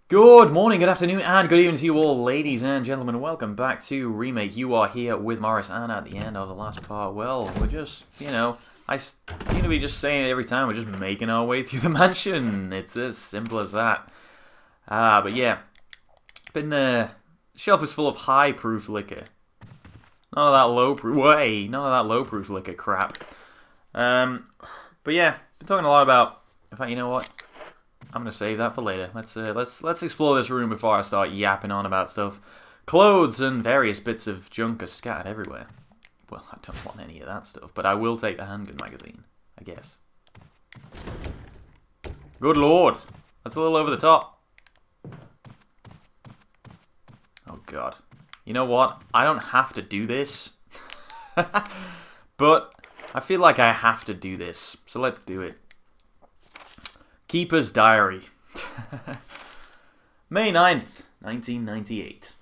Good morning, good afternoon, and good evening to you all, ladies and gentlemen. Welcome back to Remake. You are here with Morris, and at the end of the last part, well, we're just, I seem to be just saying it every time, we're just making our way through the mansion. It's as simple as that. But yeah, shelf is full of high-proof liquor. None of that low-proof liquor crap. But yeah, been talking a lot about, in fact, you know what? I'm gonna save that for later. Let's explore this room before I start yapping on about stuff. Clothes and various bits of junk are scattered everywhere. Well, I don't want any of that stuff, but I will take the handgun magazine, I guess. Good lord, that's a little over the top. Oh god. You know what? I don't have to do this. But I feel like I have to do this, so let's do it. Keeper's Diary. May 9th, 1998.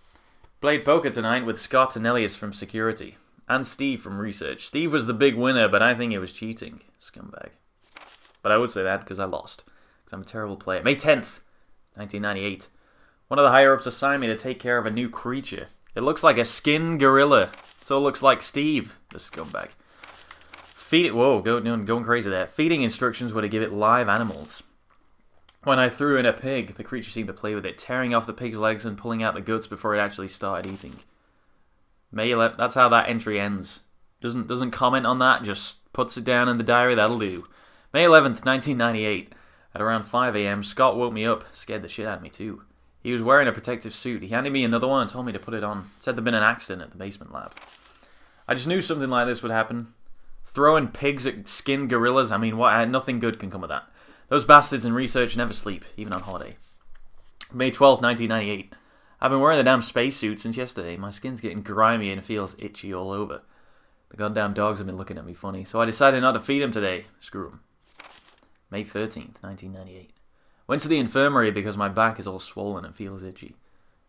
Played poker tonight with Scott and Elias from security. And Steve from research. Steve was the big winner, but I think it was cheating. Scumbag. But I would say that because I lost. Because I'm a terrible player. May 10th, 1998. One of the higher-ups assigned me to take care of a new creature. It looks like a skin gorilla. So it looks like Steve, the scumbag. Going crazy there. Feeding instructions were to give it live animals. When I threw in a pig, the creature seemed to play with it, tearing off the pig's legs and pulling out the guts before it actually started eating. May 11th, that's how that entry ends. Doesn't comment on that, just puts it down in the diary, that'll do. May 11th, 1998. At around 5 a.m, Scott woke me up, scared the shit out of me too. He was wearing a protective suit. He handed me another one and told me to put it on. Said there'd been an accident at the basement lab. I just knew something like this would happen. Throwing pigs at skin gorillas, I mean, nothing good can come of that. Those bastards in research never sleep, even on holiday. May 12th, 1998. I've been wearing the damn spacesuit since yesterday. My skin's getting grimy and feels itchy all over. The goddamn dogs have been looking at me funny, so I decided not to feed them today. Screw them. May 13th, 1998. Went to the infirmary because my back is all swollen and feels itchy.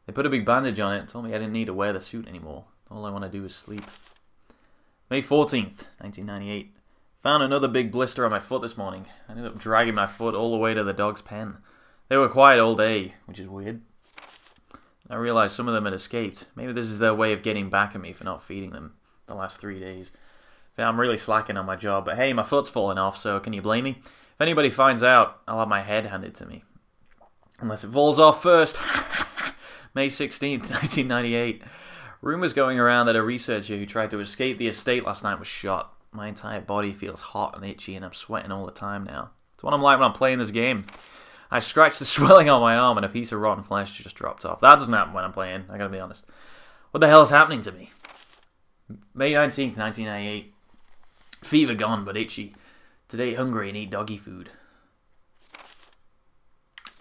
They put a big bandage on it and told me I didn't need to wear the suit anymore. All I want to do is sleep. May 14th, 1998. Found another big blister on my foot this morning. I ended up dragging my foot all the way to the dog's pen. They were quiet all day, which is weird. I realized some of them had escaped. Maybe this is their way of getting back at me for not feeding them the last 3 days. Yeah, I'm really slacking on my job, but hey, my foot's falling off, so can you blame me? If anybody finds out, I'll have my head handed to me. Unless it falls off first. May 16th, 1998. Rumors going around that a researcher who tried to escape the estate last night was shot. My entire body feels hot and itchy and I'm sweating all the time now. It's what I'm like when I'm playing this game. I scratched the swelling on my arm and a piece of rotten flesh just dropped off. That doesn't happen when I'm playing, I gotta be honest. What the hell is happening to me? May 19th, 1998. Fever gone but itchy. Today hungry and eat doggy food.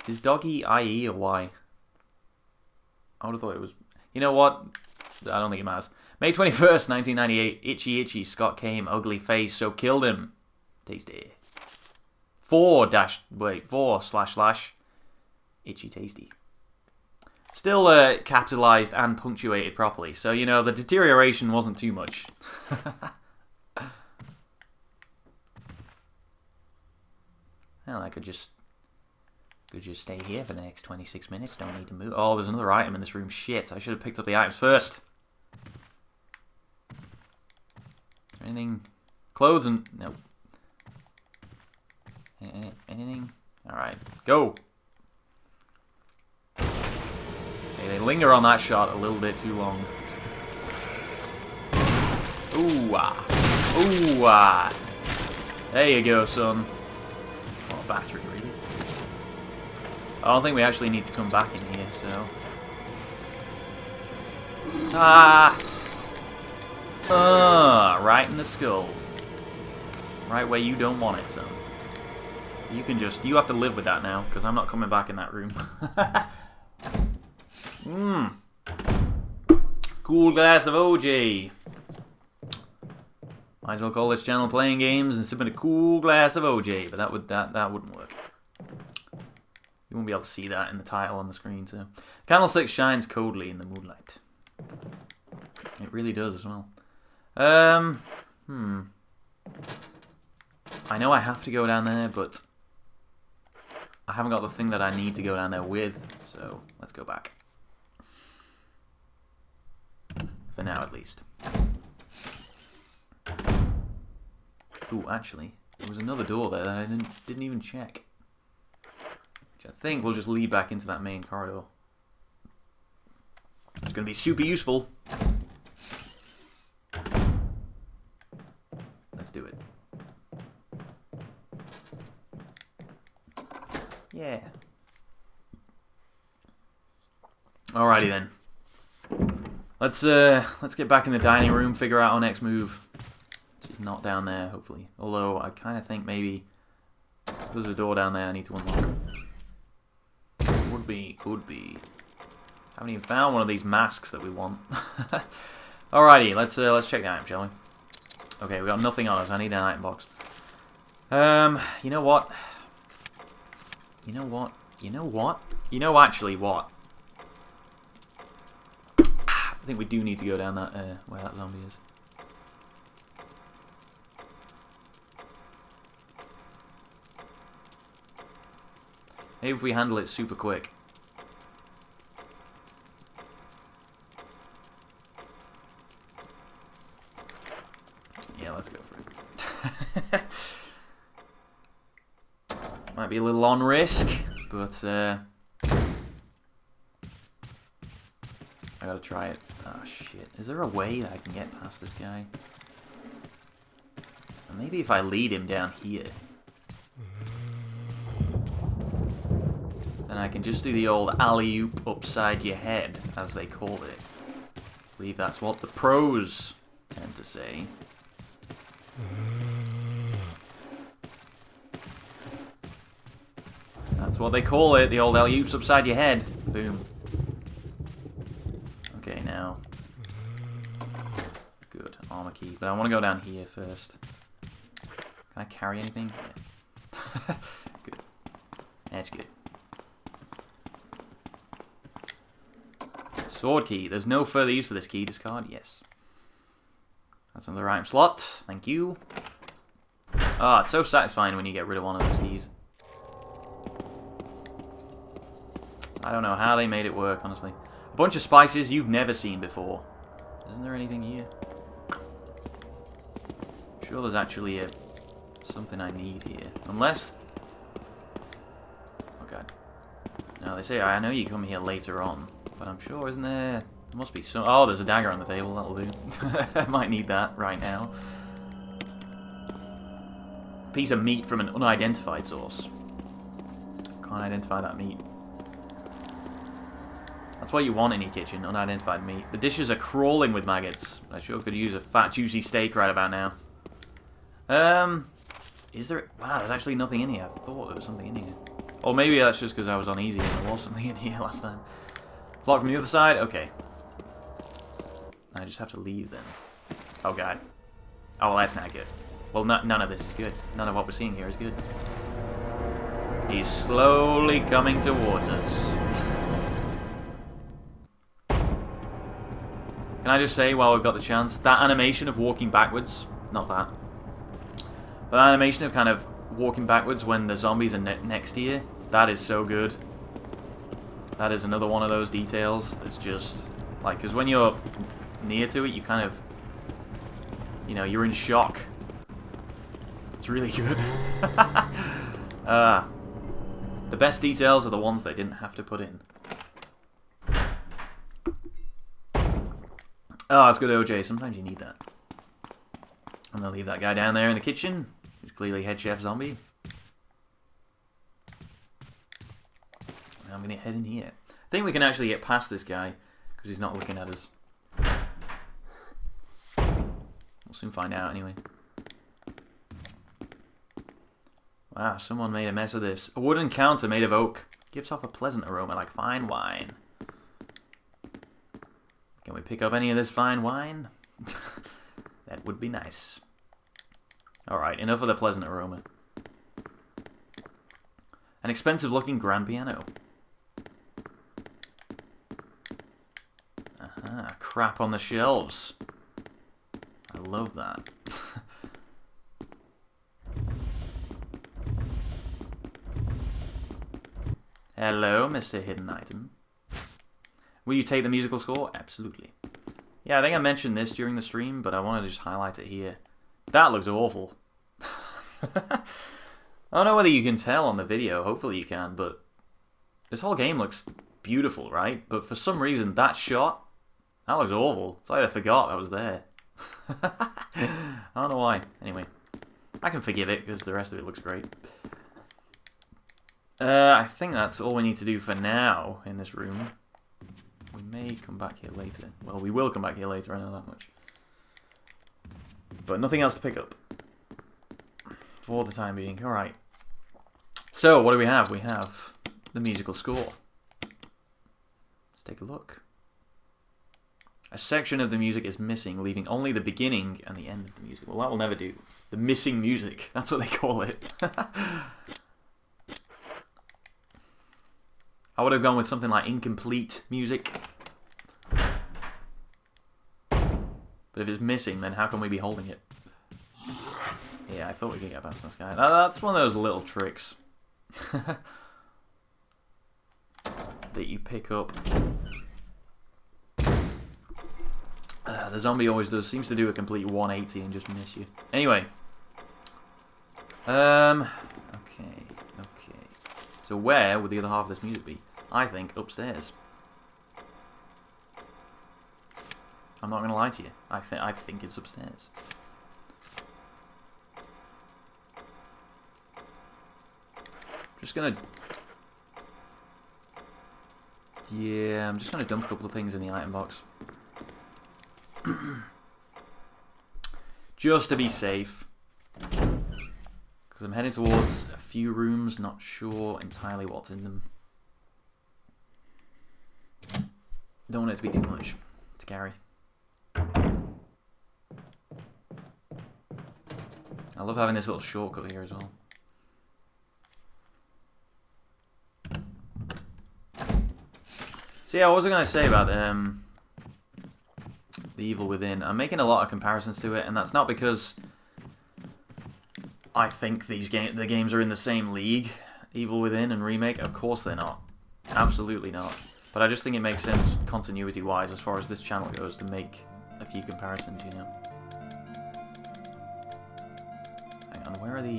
Is doggy IE or Y? I would have thought it was... You know what? I don't think it matters. May 21st, 1998. Itchy, Scott came, ugly face, so killed him. Tasty. 4// itchy tasty. Still capitalized and punctuated properly, so you know the deterioration wasn't too much. Well, I could just stay here for the next 26 minutes. Don't need to move. Oh, there's another item in this room. Shit, I should have picked up the items first. Anything? Clothes and... No. Anything? Alright, go! Okay, they linger on that shot a little bit too long. Ooh, ah. Ooh, ah. There you go, son. Oh, battery, really? I don't think we actually need to come back in here, so... Ah! Right in the skull. Right where you don't want it, son. You have to live with that now, because I'm not coming back in that room. Cool glass of OJ. Might as well call this channel Playing Games and sipping a cool glass of OJ, but that wouldn't work. You won't be able to see that in the title on the screen, so. Candlestick shines coldly in the moonlight. It really does as well. I know I have to go down there, but I haven't got the thing that I need to go down there with, so let's go back. For now, at least. Ooh, actually, there was another door there that I didn't even check. Which I think will just lead back into that main corridor. It's going to be super useful. Let's do it. Yeah. Alrighty then. Let's get back in the dining room, figure out our next move. Which is not down there, hopefully. Although I kind of think maybe there's a door down there I need to unlock. Could be. Haven't even found one of these masks that we want. Alrighty, let's check the item, shall we? Okay, we got nothing on us. I need an item box. You know what? Actually what? I think we do need to go down that, where that zombie is. Maybe if we handle it super quick. Yeah, let's go for it. Might be a little on risk, but I gotta try it. Oh shit. Is there a way that I can get past this guy? Or maybe if I lead him down here. Then I can just do the old alley-oop upside your head, as they call it. I believe that's what the pros tend to say. That's what they call it, the old alley-oops upside your head. Boom. Okay, now. Good, armor key. But I want to go down here first. Can I carry anything? Yeah. Good. That's good. Sword key. There's no further use for this key. Discard. Yes. That's another item slot. Thank you. Ah, it's so satisfying when you get rid of one of those keys. I don't know how they made it work, honestly. A bunch of spices you've never seen before. Isn't there anything here? I'm sure there's actually something I need here. Unless... Oh god. No, they say, I know you come here later on. But I'm sure, isn't there... There must be some... Oh, there's a dagger on the table. That'll do. I might need that right now. Piece of meat from an unidentified source. Can't identify that meat. That's what you want in your kitchen, unidentified meat. The dishes are crawling with maggots. I sure could use a fat, juicy steak right about now. Is there... Wow, there's actually nothing in here. I thought there was something in here. Or maybe that's just because I was on easy and there was something in here last time. It's locked from the other side? Okay. I just have to leave then. Oh god. Oh, well, that's not good. Well, none of this is good. None of what we're seeing here is good. He's slowly coming towards us. Can I just say, while we've got the chance, that animation of walking backwards, not that, but that animation of kind of walking backwards when the zombies are next to you, that is so good. That is another one of those details that's just, like, because when you're near to it, you kind of, you know, you're in shock. It's really good. The best details are the ones they didn't have to put in. Oh, it's good OJ. Sometimes you need that. I'm going to leave that guy down there in the kitchen. He's clearly head chef zombie. I'm going to head in here. I think we can actually get past this guy because he's not looking at us. We'll soon find out anyway. Wow, someone made a mess of this. A wooden counter made of oak. Gives off a pleasant aroma like fine wine. Can we pick up any of this fine wine? That would be nice. Alright, enough of the pleasant aroma. An expensive looking grand piano. Aha, crap on the shelves. I love that. Hello, Mr. Hidden Item. Will you take the musical score? Absolutely. Yeah, I think I mentioned this during the stream, but I wanted to just highlight it here. That looks awful. I don't know whether you can tell on the video, hopefully you can, but this whole game looks beautiful, right? But for some reason, that shot, that looks awful. It's like I forgot I was there. I don't know why. Anyway, I can forgive it because the rest of it looks great. I think that's all we need to do for now in this room. We may come back here later. Well, we will come back here later, I know that much. But nothing else to pick up. For the time being. Alright. So, what do we have? We have the musical score. Let's take a look. A section of the music is missing, leaving only the beginning and the end of the music. Well, that will never do. The missing music. That's what they call it. I would have gone with something like incomplete music. But if it's missing, then how can we be holding it? Yeah, I thought we could get past this guy. That's one of those little tricks that you pick up. The zombie always does. Seems to do a complete 180 and just miss you. Anyway. Okay. So where would the other half of this music be? I think upstairs. I'm not going to lie to you. I think it's upstairs. Just gonna... Yeah, I'm just gonna dump a couple of things in the item box. Just to be safe. Because I'm heading towards a few rooms, not sure entirely what's in them. Don't want it to be too much to carry. I love having this little shortcut here as well. So yeah, what was I going to say about The Evil Within? I'm making a lot of comparisons to it, and that's not because I think the games are in the same league, Evil Within and Remake. Of course they're not. Absolutely not. But I just think it makes sense continuity-wise as far as this channel goes to make a few comparisons, you know. Hang on, where are the...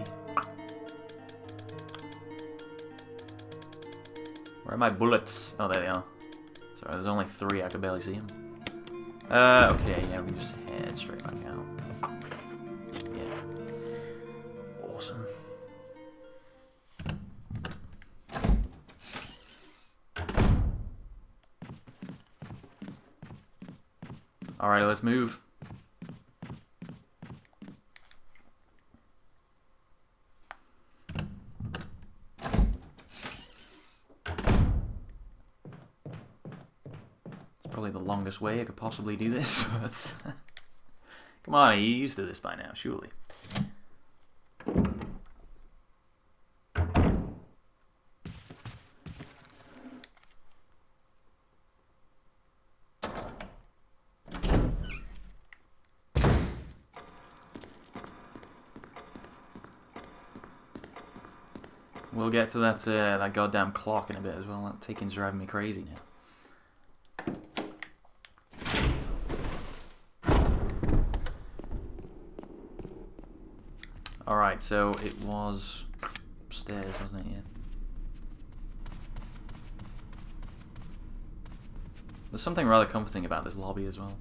Where are my bullets? Oh, there they are. Sorry, there's only 3, I could barely see them. Okay, yeah, we can just head straight back out. Yeah. Awesome. Alright, let's move. Probably the longest way I could possibly do this, but come on, you're used to this by now, surely. We'll get to that goddamn clock in a bit as well. That ticking's driving me crazy now. Alright, so it was upstairs, wasn't it? Yeah. There's something rather comforting about this lobby as well.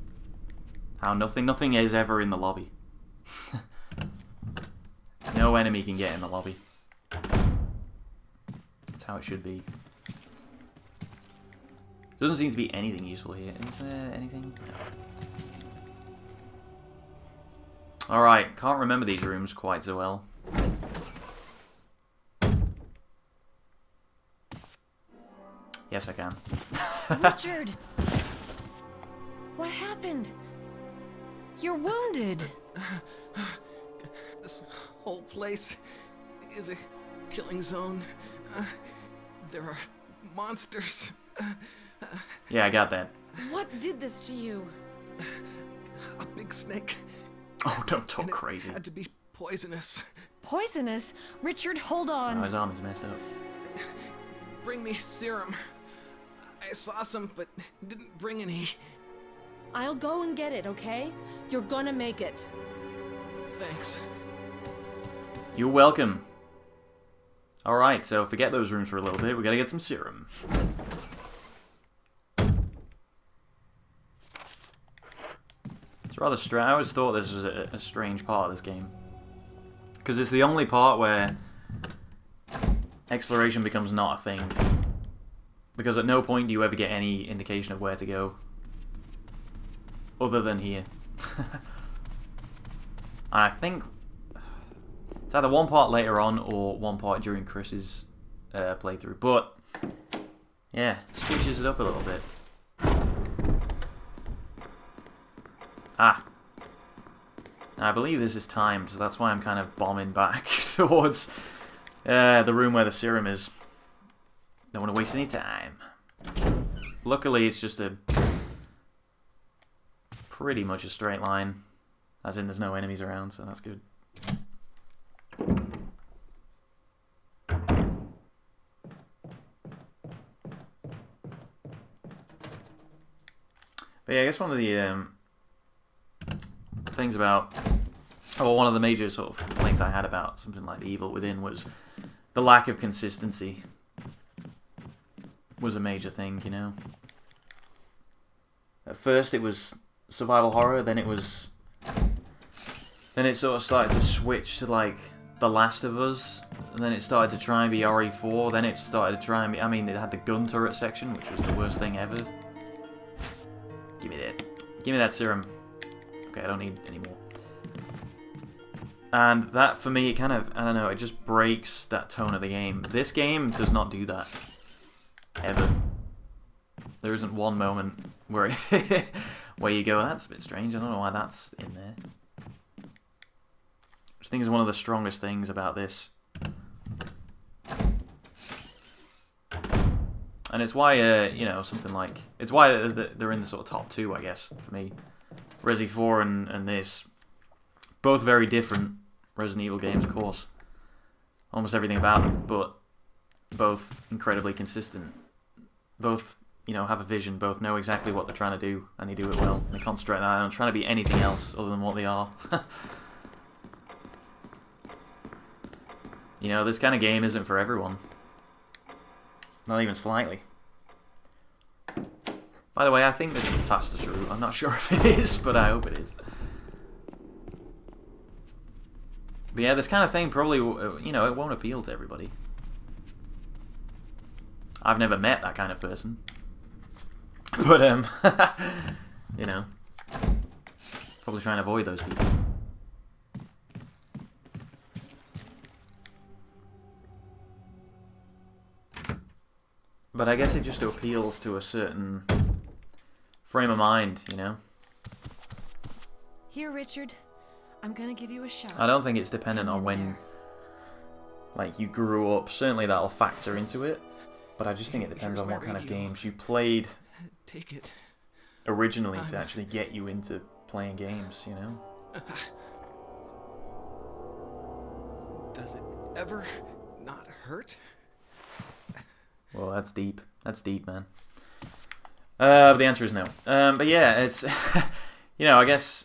How nothing is ever in the lobby. No enemy can get in the lobby. That's how it should be. Doesn't seem to be anything useful here. Is there anything? No. Alright, can't remember these rooms quite so well. Yes, I can. Richard! What happened? You're wounded! This whole place is a killing zone. There are monsters. Yeah, I got that. What did this to you? A big snake. Oh, don't talk And crazy. It had to be poisonous. Poisonous? Richard, hold Oh, on. his arm is messed up. bring me serum. I saw some, but didn't bring any. I'll go and get it, okay? You're gonna make it. Thanks. You're welcome. Alright, so forget those rooms for a little bit. We gotta get some serum. It's rather strange. I always thought this was a strange part of this game. Because it's the only part where exploration becomes not a thing. Because at no point do you ever get any indication of where to go. Other than here. And I think it's either one part later on or one part during Chris's playthrough. But, yeah, switches it up a little bit. Ah. I believe this is timed, so that's why I'm kind of bombing back towards the room where the serum is. Don't want to waste any time. Luckily, it's just a pretty much a straight line. As in, there's no enemies around, so that's good. But yeah, I guess one of the things about, or one of the major sort of complaints I had about something like The Evil Within was the lack of consistency. Was a major thing, you know. At first it was survival horror, then it sort of started to switch to like The Last of Us, and then it started to try and be RE4, then it started to try and be, I mean, it had the gun turret section, which was the worst thing ever. Give me that. Give me that serum. Okay, I don't need any more. And that, for me, it kind of, I don't know, it just breaks that tone of the game. This game does not do that. Ever. There isn't one moment where it where you go, that's a bit strange, I don't know why that's in there. Which I think is one of the strongest things about this. And it's why, you know, something like... It's why they're in the sort of top two, I guess, for me. Resi 4 and this. Both very different Resident Evil games, of course. Almost everything about them, but both incredibly consistent. Both, you know, have a vision, both know exactly what they're trying to do, and they do it well. And they concentrate on that, on trying to be anything else other than what they are. You know, this kind of game isn't for everyone. Not even slightly. By the way, I think this is the fastest route. I'm not sure if it is, but I hope it is. But yeah, this kind of thing probably, you know, it won't appeal to everybody. I've never met that kind of person. But, you know, probably try and avoid those people. But I guess it just appeals to a certain frame of mind, you know? Here, Richard. I'm gonna give you a shot. I don't think it's dependent on when, like, you grew up. Certainly that'll factor into it. But I just think it depends on what kind of games you played Take it. originally to actually get you into playing games, you know? Does it ever not hurt? Well, that's deep. That's deep, man. But the answer is no. But yeah, it's... you know, I guess...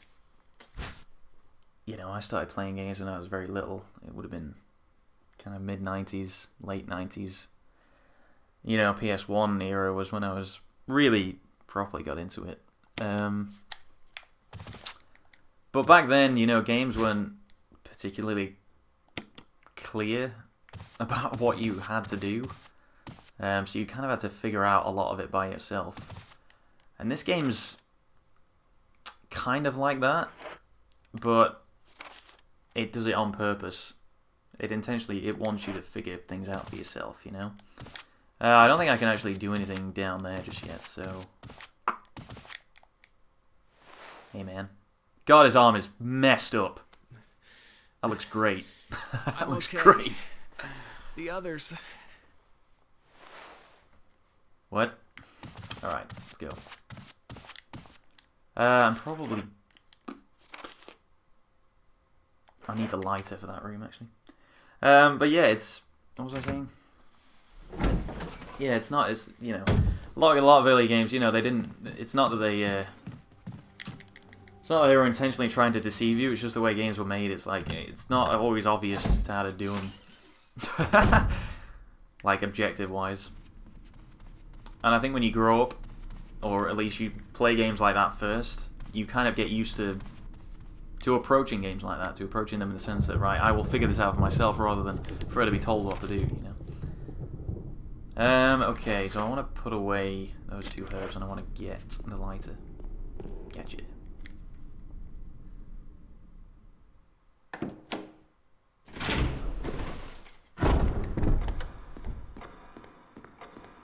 You know, I started playing games when I was very little. It would have been kind of mid-90s, late 90s. You know, PS1 era was when I was really properly got into it. But back then, you know, games weren't particularly clear about what you had to do. So you kind of had to figure out a lot of it by yourself. And this game's kind of like that, but it does it on purpose. It wants you to figure things out for yourself, you know? I don't think I can actually do anything down there just yet, so... Hey, man. God, his arm is messed up. That looks great. That looks okay. great. The others... What? Alright, let's go. I'm probably... I need the lighter for that room, actually. But yeah, it's... What was I saying? Yeah, it's not. It's you know, a lot of early games. You know, they didn't. It's not that they. It's not that they were intentionally trying to deceive you. It's just the way games were made. It's like it's not always obvious how to do them, like objective wise. And I think when you grow up, or at least you play games like that first, you kind of get used to approaching games like that, to approaching them in the sense that, right, I will figure this out for myself rather than for it to be told what to do, you know. Okay, so I want to put away those 2 herbs and I want to get the lighter. Gotcha.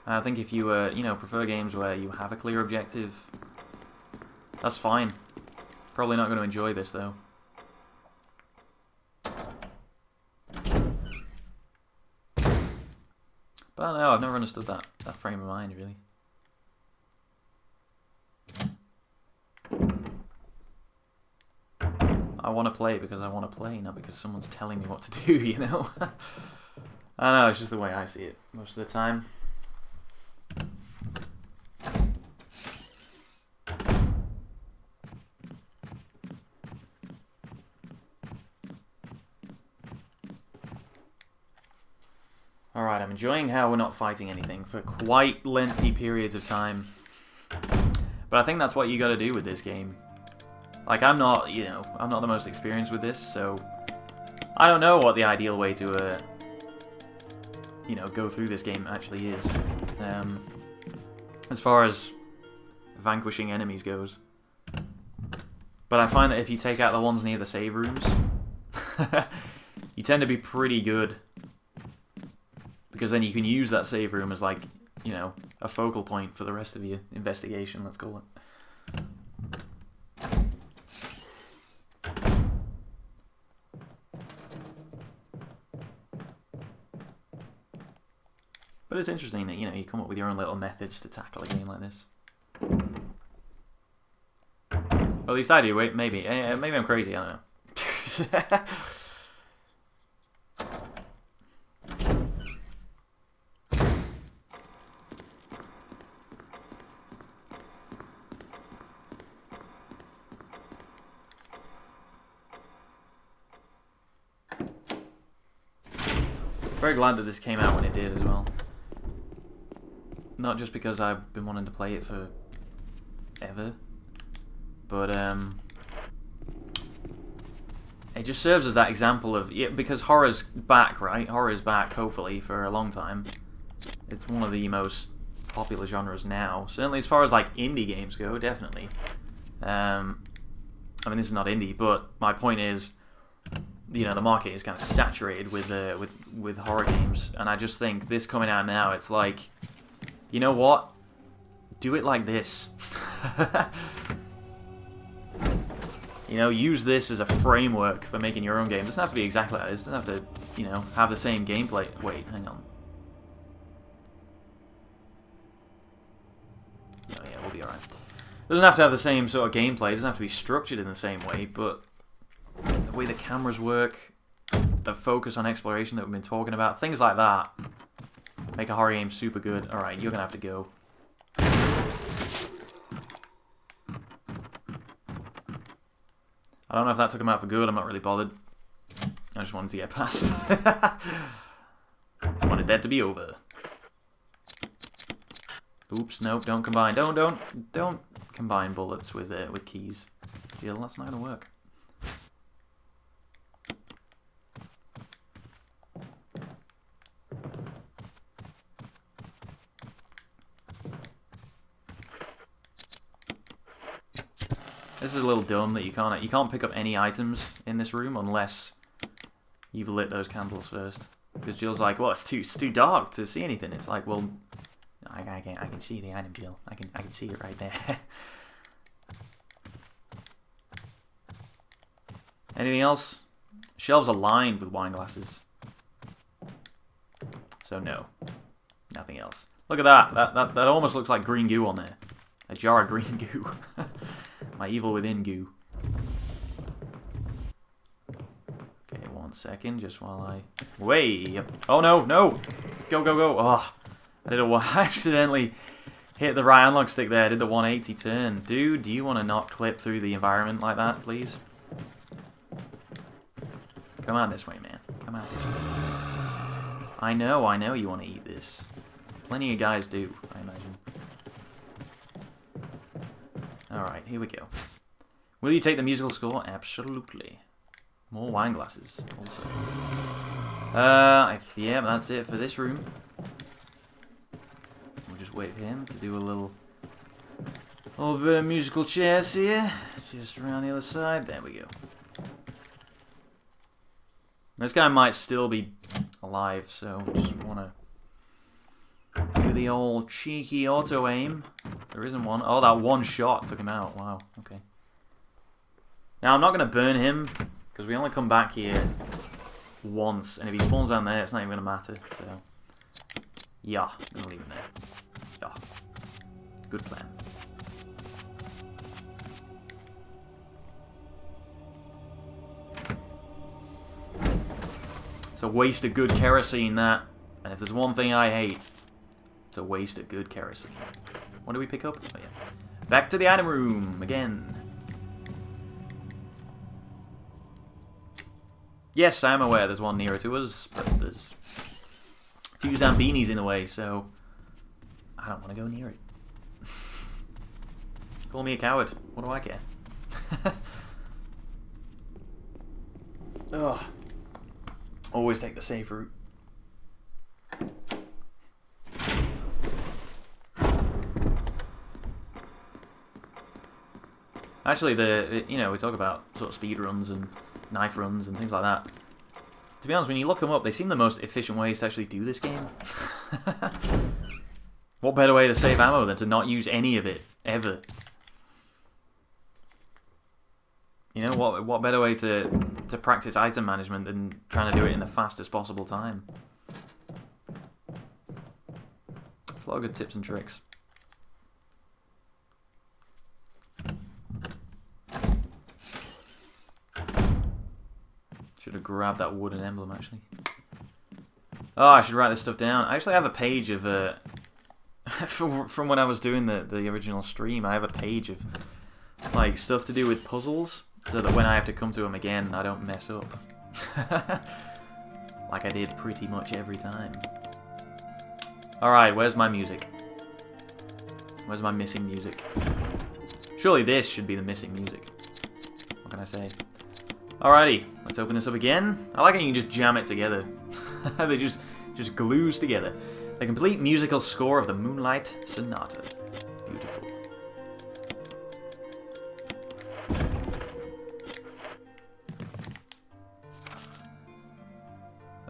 I think if you, you know, prefer games where you have a clear objective, that's fine. Probably not going to enjoy this, though. But I don't know, I've never understood that frame of mind, really. I want to play because I want to play, not because someone's telling me what to do, you know? I don't know, it's just the way I see it most of the time. Alright, I'm enjoying how we're not fighting anything for quite lengthy periods of time. But I think that's what you gotta do with this game. Like, I'm not, you know, I'm not the most experienced with this, so I don't know what the ideal way to, you know, go through this game actually is. As far as vanquishing enemies goes. But I find that if you take out the ones near the save rooms, you tend to be pretty good. Because then you can use that save room as, like, you know, a focal point for the rest of your investigation, let's call it. But it's interesting that, you know, you come up with your own little methods to tackle a game like this. Or at least I do, wait, maybe. Maybe I'm crazy, I don't know. Very glad that this came out when it did as well. Not just because I've been wanting to play it for ever, but it just serves as that example of, yeah, because horror's back, right? Horror's back, hopefully, for a long time. It's one of the most popular genres now. Certainly as far as, like, indie games go, definitely. I mean, this is not indie, but my point is, you know, the market is kind of saturated with horror games, and I just think this coming out now, it's like, you know what? Do it like this. You know, use this as a framework for making your own game. It doesn't have to be exactly like this. It doesn't have to, you know, have the same gameplay. Wait, hang on. Oh yeah, we'll be alright. It doesn't have to have the same sort of gameplay. It doesn't have to be structured in the same way, but the way the cameras work, the focus on exploration that we've been talking about, things like that make a horror game super good. Alright, you're gonna have to go. I don't know if that took him out for good, I'm not really bothered. I just wanted to get past. I wanted that to be over. Oops, nope, don't combine. Don't combine bullets with keys. Jill, that's not gonna work. This is a little dumb that you can't pick up any items in this room unless you've lit those candles first. Because Jill's like, well, it's too dark to see anything. It's like, well, I can see the item, Jill. I can see it right there. Anything else? Shelves are lined with wine glasses. So no, nothing else. Look at that. That almost looks like green goo on there. A jar of green goo. My evil within goo. Okay, 1 second, just while I... Way! Oh no, no! Go, go, go! Oh, I accidentally hit the right analog stick there. I did the 180 turn. Dude, do you want to not clip through the environment like that, please? Come on this way, man. Come on this way. I know you want to eat this. Plenty of guys do, I imagine. Alright, here we go. Will you take the musical score? Absolutely. More wine glasses, also. Yeah, that's it for this room. We'll just wait for him to do a little bit of musical chairs here. Just around the other side. There we go. This guy might still be alive, so just want to do the old cheeky auto aim. There isn't one. Oh, that one shot took him out. Wow, okay. Now, I'm not going to burn him, because we only come back here once, and if he spawns down there, it's not even going to matter, so... Yeah, I'm going to leave him there. Yeah. Good plan. It's a waste of good kerosene, that. And if there's one thing I hate, it's a waste of good kerosene. What do we pick up? Oh, yeah. Back to the item room, again. Yes, I am aware there's one nearer to us, but there's a few Zambinis in the way, so I don't want to go near it. Call me a coward. What do I care? Ugh. Always take the safe route. Actually, we talk about sort of speed runs and knife runs and things like that. To be honest, when you look them up, they seem the most efficient ways to actually do this game. What better way to save ammo than to not use any of it, ever? You know, what better way to practice item management than trying to do it in the fastest possible time? It's a lot of good tips and tricks. Should have grabbed that wooden emblem, actually. Oh, I should write this stuff down. I actually have a page of... from when I was doing the original stream, I have a page of like stuff to do with puzzles, so that when I have to come to them again, I don't mess up. Like I did pretty much every time. Alright, where's my music? Where's my missing music? Surely this should be the missing music. What can I say? Alrighty, let's open this up again. I like how you can just jam it together. They just glues together. The complete musical score of the Moonlight Sonata. Beautiful.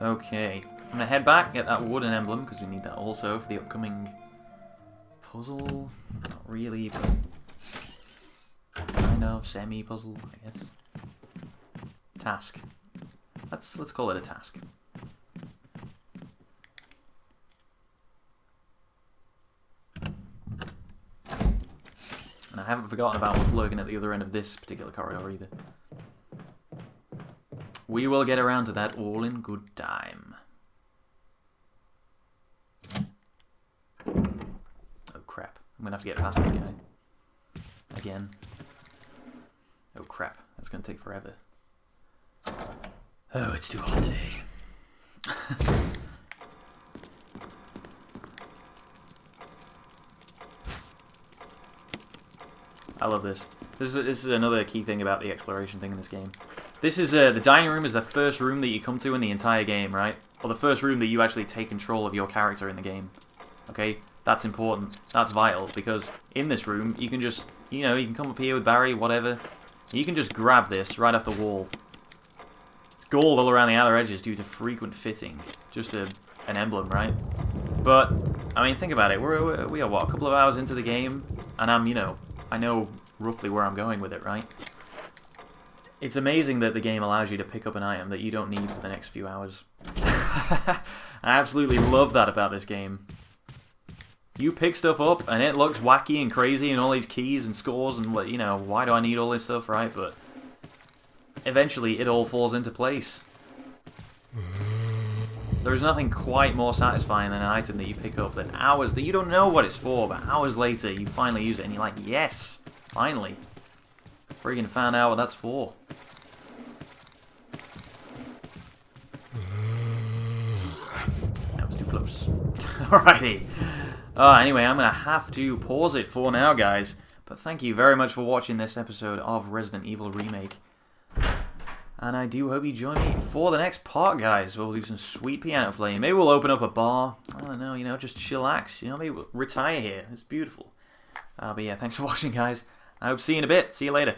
Okay, I'm gonna head back, get that wooden emblem, because we need that also for the upcoming puzzle. Not really, but kind of semi-puzzle, I guess. Task. Let's call it a task. And I haven't forgotten about what's lurking at the other end of this particular corridor either. We will get around to that all in good time. Oh crap. I'm gonna have to get past this guy. Again. Oh crap. That's gonna take forever. Oh, it's too hot today. I love this. This is another key thing about the exploration thing in this game. This is the dining room is the first room that you come to in the entire game, right? Or the first room that you actually take control of your character in the game. Okay, that's important. That's vital because in this room you can just, you can come up here with Barry, whatever. You can just grab this right off the wall. It's gold all around the outer edges due to frequent fitting. Just an emblem, right? But I mean, think about it. We are what, a couple of hours into the game, and I know roughly where I'm going with it, right? It's amazing that the game allows you to pick up an item that you don't need for the next few hours. I absolutely love that about this game. You pick stuff up and it looks wacky and crazy and all these keys and scores and why do I need all this stuff, right? But eventually it all falls into place. There's nothing quite more satisfying than an item that you pick up that hours, that you don't know what it's for, but hours later you finally use it and you're like, yes, finally. Friggin' found out what that's for. That was too close. Alrighty. Anyway, I'm going to have to pause it for now, guys. But thank you very much for watching this episode of Resident Evil Remake. And I do hope you join me for the next part, guys. We'll do some sweet piano playing. Maybe we'll open up a bar. I don't know, you know, just chillax. You know, maybe we'll retire here. It's beautiful. But yeah, thanks for watching, guys. I hope to see you in a bit. See you later.